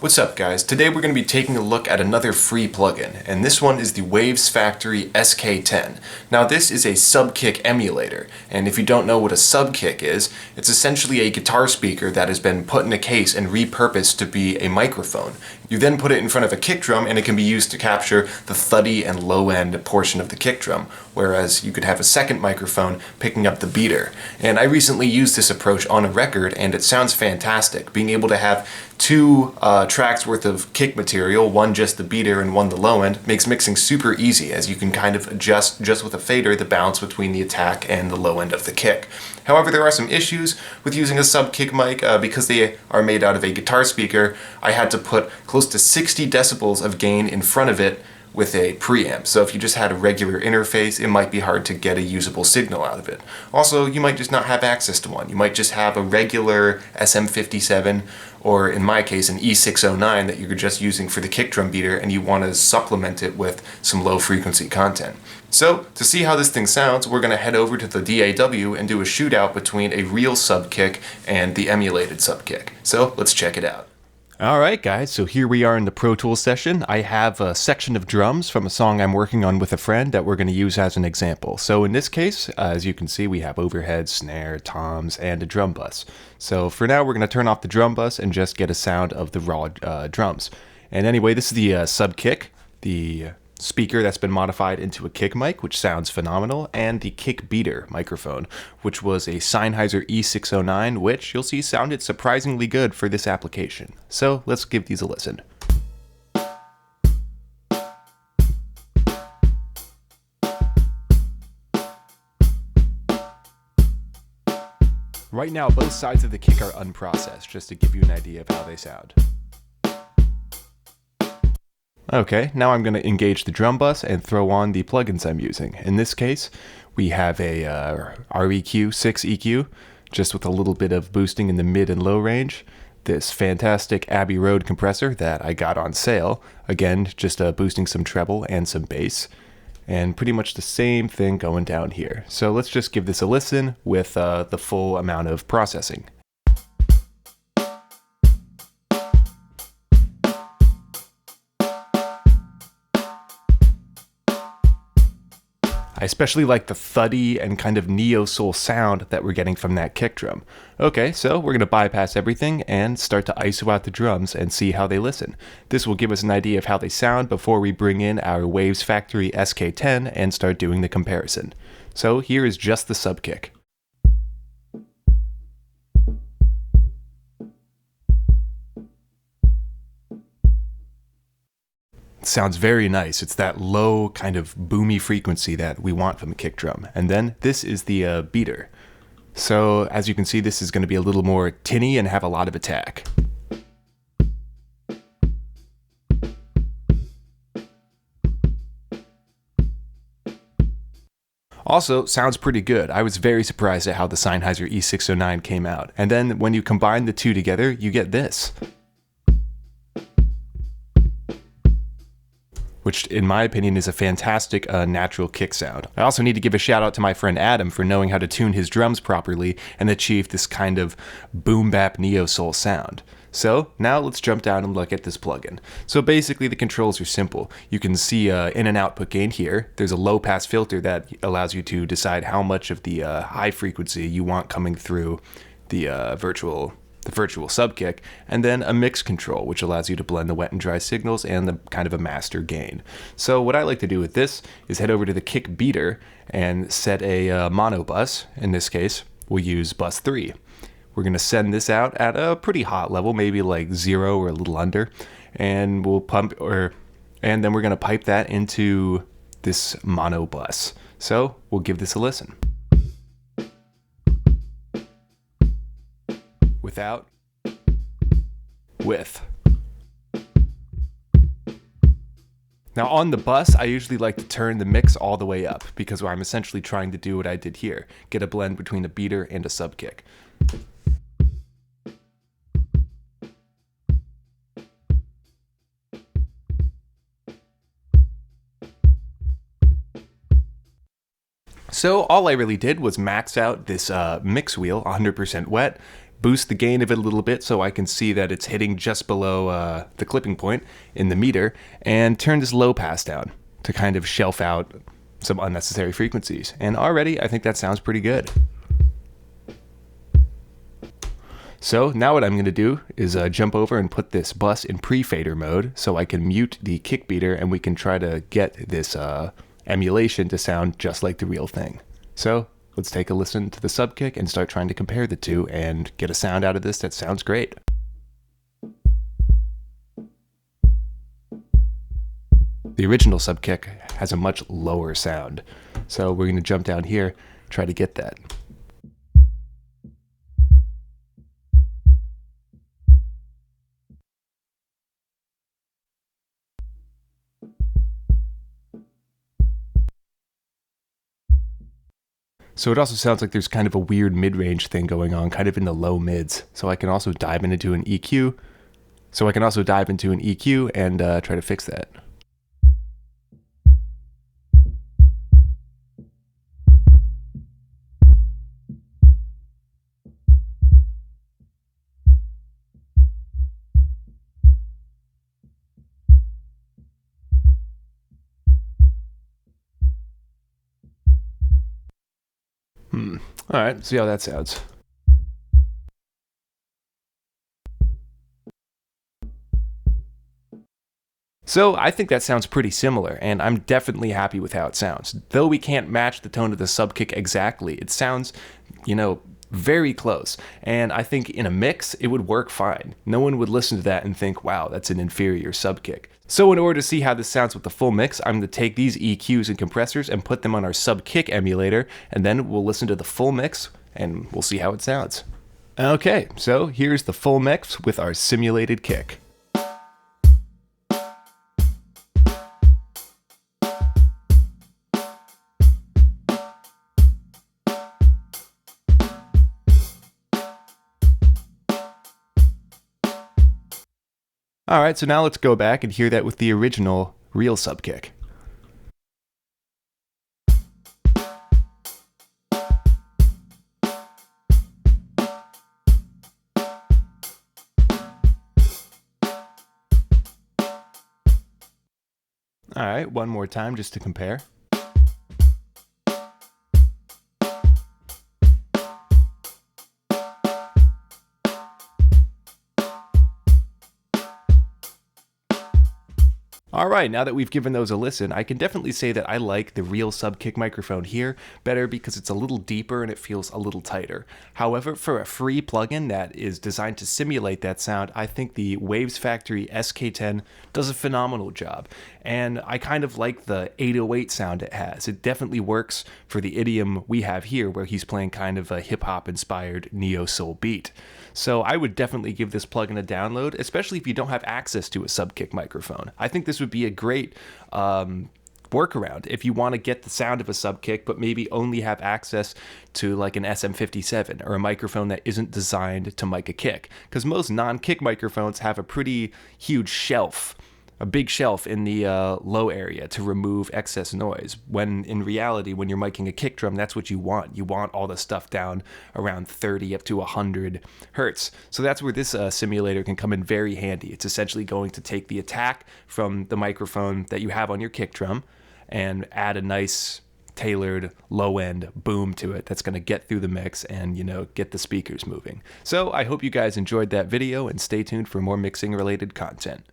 What's up guys? Today we're going to be taking a look at another free plugin, and this one is the Wavesfactory SK-10. Now this is a Subkick emulator, and if you don't know what a Subkick is, it's essentially a guitar speaker that has been put in a case and repurposed to be a microphone. You then put it in front of a kick drum and it can be used to capture the thuddy and low end portion of the kick drum, whereas you could have a second microphone picking up the beater. And I recently used this approach on a record and it sounds fantastic. Being able to have two tracks worth of kick material, one just the beater and one the low end, makes mixing super easy, as you can kind of adjust just with a fader the balance between the attack and the low end of the kick. However, there are some issues with using a Subkick mic. Because they are made out of a guitar speaker, I had to put close to 60 decibels of gain in front of it with a preamp. So if you just had a regular interface, it might be hard to get a usable signal out of it. Also, you might just not have access to one. You might just have a regular SM57, or in my case, an E609 that you're just using for the kick drum beater, and you want to supplement it with some low frequency content. So, to see how this thing sounds, we're going to head over to the DAW and do a shootout between a real Subkick and the emulated Subkick. So, let's check it out. Alright guys, so here we are in the Pro Tools session. I have a section of drums from a song I'm working on with a friend that we're going to use as an example. So in this case, as you can see, we have overhead, snare, toms, and a drum bus. So for now, we're going to turn off the drum bus and just get a sound of the raw drums. And anyway, this is the Subkick, the speaker that's been modified into a kick mic, which sounds phenomenal, and the kick beater microphone, which was a Sennheiser E609, which you'll see sounded surprisingly good for this application. So let's give these a listen. Right now, both sides of the kick are unprocessed, just to give you an idea of how they sound. Okay, now I'm going to engage the drum bus and throw on the plugins I'm using. In this case, we have a REQ 6 EQ, just with a little bit of boosting in the mid and low range. This fantastic Abbey Road compressor that I got on sale, again, just boosting some treble and some bass. And pretty much the same thing going down here. So let's just give this a listen with the full amount of processing. I especially like the thuddy and kind of neo-soul sound that we're getting from that kick drum. Okay, so we're going to bypass everything and start to ISO out the drums and see how they listen. This will give us an idea of how they sound before we bring in our Wavesfactory SK-10 and start doing the comparison. So here is just the Subkick. Sounds very nice. It's that low kind of boomy frequency that we want from a kick drum. And then this is the beater. So as you can see, this is going to be a little more tinny and have a lot of attack. Also, sounds pretty good. I was very surprised at how the Sennheiser E609 came out. And then when you combine the two together, you get this, which in my opinion is a fantastic natural kick sound. I also need to give a shout out to my friend Adam for knowing how to tune his drums properly and achieve this kind of boom bap neo-soul sound. So now let's jump down and look at this plugin. So basically the controls are simple. You can see in and output gain here. There's a low pass filter that allows you to decide how much of the high frequency you want coming through the virtual Subkick, and then a mix control, which allows you to blend the wet and dry signals and the kind of a master gain. So what I like to do with this is head over to the kick beater and set a mono bus. In this case, we'll use bus 3. We're going to send this out at a pretty hot level, maybe like 0 or a little under, and we'll and then we're going to pipe that into this mono bus. So we'll give this a listen. Without, with. Now on the bus, I usually like to turn the mix all the way up because I'm essentially trying to do what I did here, get a blend between a beater and a Subkick. So all I really did was max out this mix wheel 100% wet, boost the gain of it a little bit so I can see that it's hitting just below the clipping point in the meter, and turn this low pass down to kind of shelf out some unnecessary frequencies. And already I think that sounds pretty good. So now what I'm going to do is jump over and put this bus in pre-fader mode so I can mute the kick beater, and we can try to get this emulation to sound just like the real thing. So let's take a listen to the Subkick and start trying to compare the two and get a sound out of this that sounds great. The original Subkick has a much lower sound, so we're going to jump down here, try to get that. So it also sounds like there's kind of a weird mid-range thing going on, kind of in the low mids. So I can also dive into an EQ. And try to fix that. All right, see how that sounds. So I think that sounds pretty similar, and I'm definitely happy with how it sounds. Though we can't match the tone of the Subkick exactly, it sounds, very close. And I think in a mix, it would work fine. No one would listen to that and think, wow, that's an inferior Subkick. So in order to see how this sounds with the full mix, I'm going to take these EQs and compressors and put them on our Subkick emulator, and then we'll listen to the full mix, and we'll see how it sounds. Okay, so here's the full mix with our simulated kick. Alright, so now let's go back and hear that with the original real Subkick. Alright, one more time just to compare. Alright, now that we've given those a listen, I can definitely say that I like the real Subkick microphone here better because it's a little deeper and it feels a little tighter. However, for a free plugin that is designed to simulate that sound, I think the Wavesfactory SK-10 does a phenomenal job. And I kind of like the 808 sound it has. It definitely works for the idiom we have here, where he's playing kind of a hip-hop inspired neo-soul beat. So I would definitely give this plugin a download, especially if you don't have access to a Subkick microphone. I think this would be a great workaround if you want to get the sound of a Subkick, but maybe only have access to like an SM57 or a microphone that isn't designed to mic a kick. Because most non-kick microphones have a pretty huge shelf, a big shelf in the low area to remove excess noise, when in reality, when you're miking a kick drum, that's what you want. You want all the stuff down around 30 up to 100 hertz. So that's where this simulator can come in very handy. It's essentially going to take the attack from the microphone that you have on your kick drum and add a nice tailored low-end boom to it that's going to get through the mix and, get the speakers moving. So I hope you guys enjoyed that video, and stay tuned for more mixing related content.